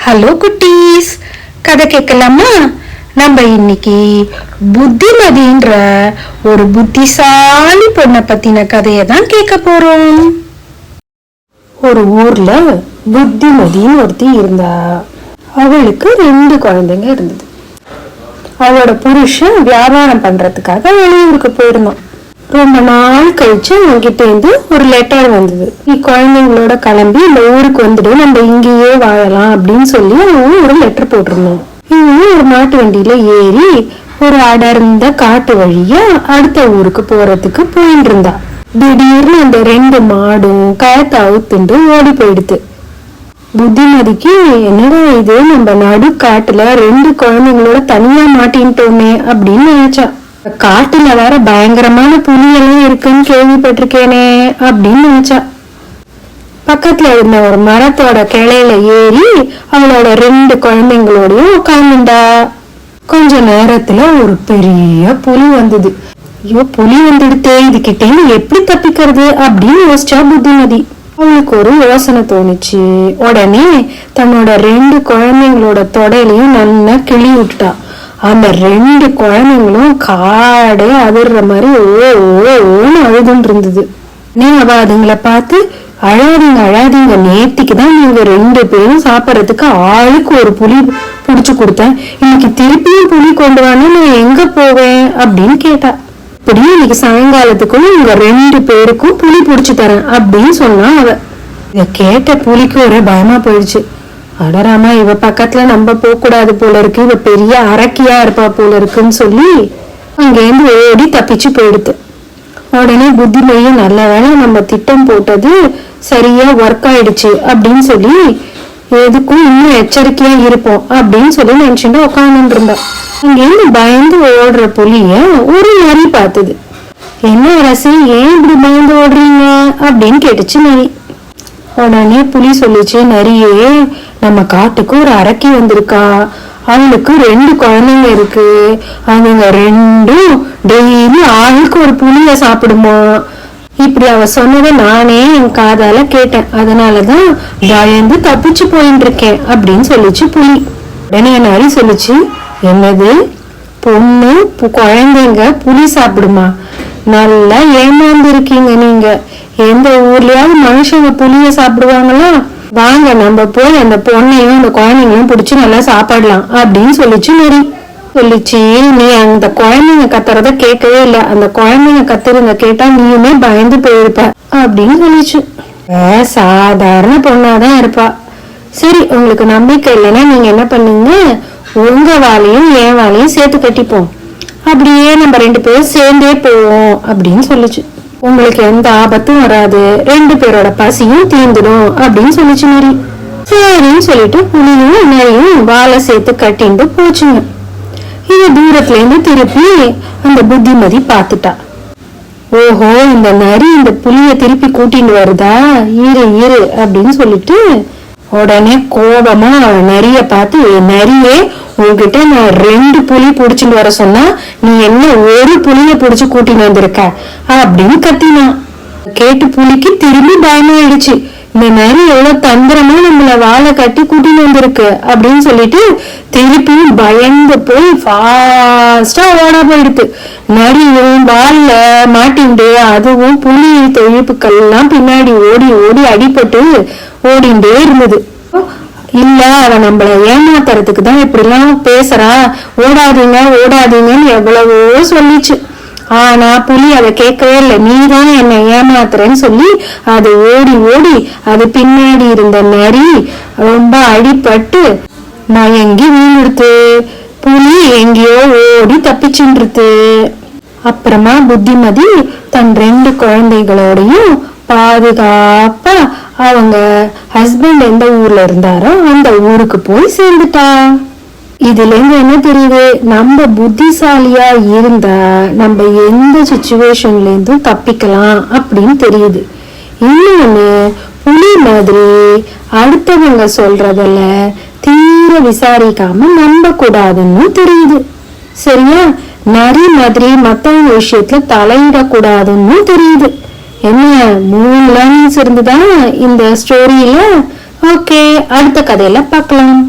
Hello குட்டீஸ், கதை கேட்கலாமா? நம்ம இன்னைக்கு புத்திமதின்ற ஒரு புத்திசாலி பொண்ணை பத்தின கதையை தான் கேட்க போறோம். ஒரு ஊர்ல புத்திமதின்னு ஒருத்தி இருந்தா. அவளுக்கு 2 குழந்தைங்க இருந்தது. அவளோட புருஷன் வியாபாரம் பண்றதுக்காக வெளியூருக்கு போயிருந்தான். ரொம்ப நாள் கழிச்சு அவங்கிட்ட இருந்து ஒரு லெட்டர் வந்தது. குழந்தைங்களோட கிளம்பி இந்த ஊருக்கு வந்துட்டு நம்ம இங்கேயே வாழலாம் அப்படின்னு சொல்லி அவன் ஒரு லெட்டர் போட்டிருந்தான். இவன் ஒரு மாட்டு வண்டியில ஏறி ஒரு அடர்ந்த காட்டு வழியா அடுத்த ஊருக்கு போறதுக்கு போயிட்டு இருந்தா. திடீர்னு அந்த 2 மாடும் கயத்தை அவுத்துண்டு ஓடி போயிடுது. புத்திமதிக்கு என்னடா இது, நம்ம நடு காட்டுல 2 குழந்தைங்களோட தனியா மாட்டின்ட்டோமே அப்படின்னு நினைச்சா. காட்டுல வேற பயங்கரமான புலியெல்லாம் இருக்குன்னு கேள்விப்பட்டிருக்கேனே அப்படின்னு நினைச்சா. பக்கத்துல இருந்த ஒரு மரத்தோட கிளையில ஏறி அவளோட 2 குழந்தைங்களோடயும் உட்கார்ந்துண்டா. கொஞ்ச நேரத்துல ஒரு பெரிய புலி வந்தது. ஐயோ, புலி வந்துடுத்தே, இதுகிட்டே எப்படி தப்பிக்கிறது அப்படின்னு யோசிச்சா புத்திமதி. அவளுக்கு ஒரு யோசனை தோணுச்சு. உடனே தன்னோட 2 குழந்தைங்களோட தொடையிலையும் நல்லா கிளி விட்டுட்டா. அந்த 2 குழந்தைங்களும் காடே அதிர்ற மாதிரி ஓன்னு அழுதுன்னு இருந்தது. அவ அதுங்களை பார்த்து, அழாதீங்க அழாதீங்க, நேத்திக்குதான் நீங்க 2 பேரும் சாப்பிட்றதுக்கு ஆளுக்கு ஒரு புலி புடிச்சு கொடுத்தேன். இன்னைக்கு திருப்பியும் புலி கொண்டு வானே நான் எங்க போவேன் அப்படின்னு கேட்டா. இப்படி இன்னைக்கு சாயங்காலத்துக்குள்ள இவங்க 2 பேருக்கும் புலி புடிச்சு தரேன் அப்படின்னு சொன்னா அவ. இத கேட்ட புலிக்கு ஒரே பயமா போயிடுச்சு. அடராமா, இவ பக்கத்துல நம்ம போக கூடாது போல இருக்கு, இவ பெரிய அரக்கியா இருப்பா போல இருக்குன்னு சொல்லி அங்கேருந்து ஓடி தப்பிச்சு போயிடுது. உடனே புத்திமதியும் நல்ல வேலை நம்ம திட்டம் போட்டது சரியா ஒர்க் ஆயிடுச்சு அப்படின்னு சொல்லி எதுக்கும் இன்னும் எச்சரிக்கையா இருப்போம் அப்படின்னு சொல்லி நினைச்சுட்டு உட்காந்து இருந்தா. இங்கேருந்து பயந்து ஓடுற புலிய ஒரு நரி பார்த்தது. என்ன அரசு, ஏன் இப்படி பயந்து ஓடுறீங்க அப்படின்னு கேட்டுச்சு நரி. உடனே புலி சொல்லிச்சு, நரியே, நம்ம காட்டுக்கு ஒரு அரக்கி வந்திருக்கா. அவளுக்கு 2 குழந்தைங்க இருக்கு. அவங்க 2ம் டெய்லி ஆளுக்கு ஒரு புலிய சாப்பிடுமா. இப்படி அவ சொன்னதை நானே என் காதால கேட்டேன். அதனாலதான் பயந்து தப்பிச்சு போயிட்டு இருக்கேன் அப்படின்னு சொல்லிச்சு புலி. உடனே நரி சொல்லிச்சு, என்னது, பொண்ணு குழந்தைங்க புலி சாப்பிடுமா? நல்லா ஏமாந்து இருக்கீங்க நீங்க. எந்த ஊர்லயாவது மனுஷங்க புலிய சாப்பிடுவாங்களா? வாங்க நம்ம போய் அந்த பொண்ணையும் அந்த குழந்தைங்களையும் பிடிச்சி நல்லா சாப்பிடலாம் அப்படின்னு சொல்லிச்சு நரி. சொல்லிச்சு, நீ அந்த குழந்தைங்க கத்துறத கேட்கவே இல்லை. அந்த குழந்தைங்க கத்துறத கேட்டா நீயுமே பயந்து போயிருப்ப அப்படின்னு சொல்லிச்சு. சாதாரண பொண்ணாதான் இருப்பா. சரி, உங்களுக்கு நம்பிக்கை இல்லைன்னா நீங்க என்ன பண்ணுங்க, உங்க வாழையும் என் வாழையும் சேர்த்து கட்டிப்போம். அப்படியே நம்ம 2 பேரும் சேர்ந்தே போவோம் அப்படின்னு சொல்லிச்சு. உங்களுக்கு எந்த ஆபத்தும் வராது, 2 பேரோட பசியும் தீர்ந்துடும் அப்படின்னு சொல்லிச்சு நரி. சரின்னு சொல்லிட்டு புலியும் நரியும் வாழை சேர்த்து கட்டிட்டு போச்சுங்க. இது தூரத்துல இருந்து திருப்பி அந்த புத்திமதி பார்த்துட்டா. ஓஹோ, இந்த நரி இந்த புலிய திருப்பி கூட்டிட்டு வருதா, இரு அப்படின்னு சொல்லிட்டு உடனே கோபமா நரிய பார்த்து, நரியே, உங்ககிட்ட நான் 2 புலி புடிச்சுட்டு வர சொன்னா நீ என்ன ஒரு புலிய புடிச்சு கூட்டிட்டு வந்திருக்க அப்படின்னு கத்தினான். கேட்டு புலிக்கு திரும்பி பயமாயிடுச்சு. இந்த நரி எவ்வளவு தந்திரமா நம்மள வாழை கட்டி கூட்டிட்டு வந்திருக்கு அப்படின்னு சொல்லிட்டு திருப்பியும் பயந்து போய் ஃபாஸ்டா ஓட போயிடுது. நரியும் வால்ல மாட்டிண்டு அதுவும் புலி தொழிப்புக்கள் எல்லாம் பின்னாடி ஓடி ஓடி அடிபட்டு ஓடிண்டே இருந்தது. இல்ல, அவ நம்மள ஏமாத்துறதுக்கு தான் இப்படி எல்லாம் பேசுறா, ஓடாதீங்கன்னு எவ்வளவோ சொல்லிச்சு. ஆனா புலி அதை கேட்கவே இல்லை. நீதான் என்னை ஏமாத்துறேன்னு சொல்லி அது ஓடி ஓடி அது பின்னாடி இருந்த நரி ரொம்ப அடிபட்டு மயங்கி வீழ்ந்துடுத்து. புலி எங்கேயோ ஓடி தப்பிச்சுன்றது. அப்புறமா புத்திமதி தன் 2 குழந்தைகளோடையும் பாதுகாப்பா அவங்க ஹஸ்பண்ட் எந்த ஊர்ல இருந்தாரோ அந்த ஊருக்கு போய் சேர்ந்துட்டா. இதுல இருந்து என்ன தெரியுது, நம்ம புத்திசாலியா இருந்தா நம்ம எந்த சிச்சுவேஷன்ல இருந்தும் தப்பிக்கலாம் அப்படின்னு தெரியுது. இன்னொன்னு, புலி மாதிரி அடுத்தவங்க சொல்றதுல தீர விசாரிக்காம நம்ப கூடாதுன்னு தெரியுது. சரியா? நரி மாதிரி மத்தவங்க விஷயத்துல தலையிடக்கூடாதுன்னு தெரியுது. என்ன 3 லேர்னிங்ஸ் இருந்துதான் இந்த ஸ்டோரியில. ஓகே, அடுத்த கதையில பார்க்கலாம்.